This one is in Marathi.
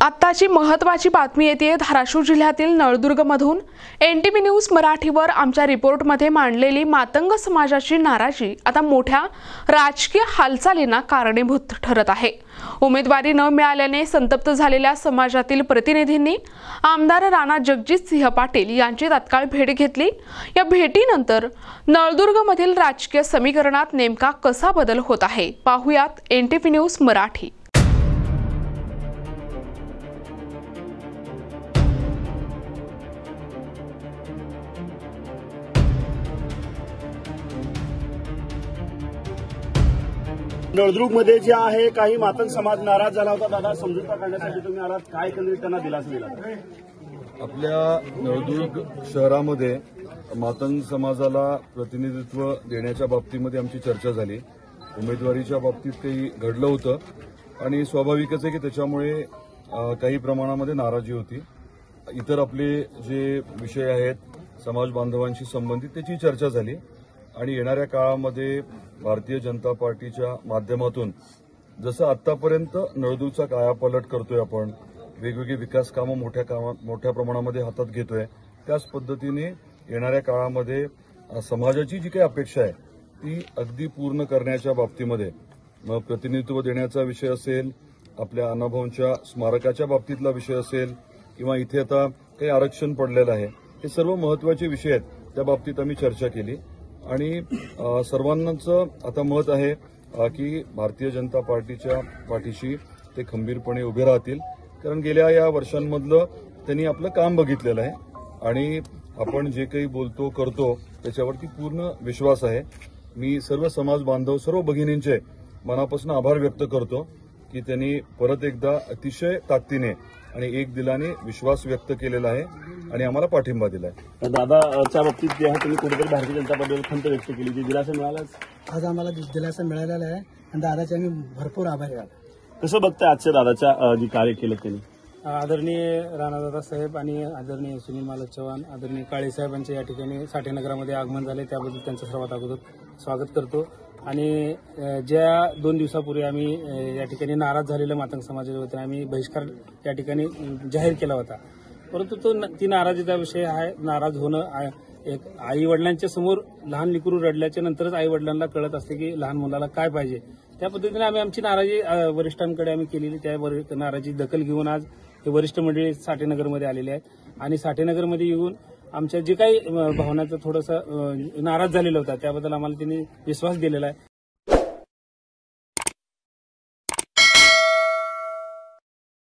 आत्ताची महत्त्वाची बातमी येते धाराशिव जिल्ह्यातील नळदुर्गमधून। एनटीव्ही न्यूज मराठीवर आमच्या रिपोर्टमध्ये मांडलेली मातंग समाजाची नाराजी आता मोठ्या राजकीय हालचालींना कारणीभूत ठरत आहे। उमेदवारी न मिळाल्याने संतप्त झालेल्या समाजातील प्रतिनिधींनी आमदार राणा जगजितसिंह पाटील यांची तात्काळ भेट घेतली। या भेटीनंतर नळदुर्गमधील राजकीय समीकरणात नेमका कसा बदल होत आहे पाहूयात एनटीव्ही न्यूज मराठी। नळदुर्गमध्ये जे आहे काही मातंग समाज नाराज झाला होता। दादा, समजुता करण्यासाठी तुम्ही आलात, काय एकंदरीत त्यांना दिलासा दिला? आपल्या नळदुर्ग शहरामध्ये मातंग समाजाला प्रतिनिधित्व देण्याच्या बाबतीमध्ये आमची चर्चा झाली। उमेदवारीच्या बाबतीत काही घडलं होतं आणि स्वाभाविकच आहे की त्याच्यामुळे काही प्रमाणामध्ये नाराजी होती। इतर आपले जे विषय आहेत समाज बांधवांशी संबंधित त्याची चर्चा झाली आणि येणाऱ्या काळामध्ये भारतीय जनता पार्टीच्या माध्यमातून जसं आतापर्यंत नळदुर्गचा कायापालट करतोय, आपण वेगवेगळी विकास कामं मोठ्या प्रमाणामध्ये हातात घेतोय, त्याच पद्धतीने येणाऱ्या काळामध्ये समाजाची जी काही अपेक्षा आहे ती अगदी पूर्ण करण्याच्या बाबतीमध्ये मग प्रतिनिधित्व देण्याचा विषय असेल, आपल्या अण्णाभाऊंच्या स्मारकाच्या बाबतीतला विषय असेल किंवा इथे आता काही आरक्षण पडलेलं आहे, हे सर्व महत्वाचे विषय आहेत। त्या बाबतीत आम्ही चर्चा केली आणि सर्वांनाच आता मत आहे की भारतीय जनता पार्टीच्या पाठीशी ते खंबीरपणे उभे राहतील, कारण गेल्या या वर्षांमधलं त्यांनी आपलं काम बघितलेलं आहे आणि आपण जे काही बोलतो करतो त्याच्यावरती पूर्ण विश्वास आहे। मी सर्व समाज बांधव, सर्व भगिनींचे मनापासून आभार व्यक्त करतो की त्यांनी परत एकदा अतिशय ताकदीने आणि एक दिलाने विश्वास व्यक्त केलेला आहे आणि आम्हाला पाठिंबा दिलाय। दादाच्या बाबतीत जे आहे तुम्ही कुठेतरी भारतीय जनता पार्टीवर खंत व्यक्त केली, जी दिलासा मिळाला आज आम्हाला दिलासा मिळालेला आहे आणि दादाचे आम्ही भरपूर आभारी आहोत। कसं बघताय आजच्या दादाच्या जी कार्य केलं त्यांनी? आदरणीय राणादादा साहेब आणि आदरणीय सुनील मालक चव्हाण, आदरणीय काळे साहेबांचे या ठिकाणी साठेनगरामध्ये आगमन झाले, त्याबद्दल त्यांचं सर्वात अगोदर स्वागत करतो। आणि ज्या 2 दिवसापूर्वी आम्ही या ठिकाणी नाराज झालेल्या मातंग समाजाच्या वतीने आम्ही बहिष्कार या ठिकाणी जाहीर केला होता, परंतु ती नाराजीचा विषय आहे। नाराज होणं एक आई वडिलांच्या समोर लहान लेकरू रडल्याच्या नंतरच आई वडिलांना कळत असते की लहान मुलाला काय पाहिजे, त्या पद्धतीने आम्ही आमची नाराजी वरिष्ठांकडे आम्ही केलेली। त्या नाराजी दखल घेऊन आज हे वरिष्ठ मंडळी साठेनगरमध्ये आलेले आहेत आणि साठेनगरमध्ये येऊन आमच्या जे काही भावनाचं थोडंसं नाराज झालेलं होता त्याबद्दल आम्हाला त्यांनी विश्वास दिलेला आहे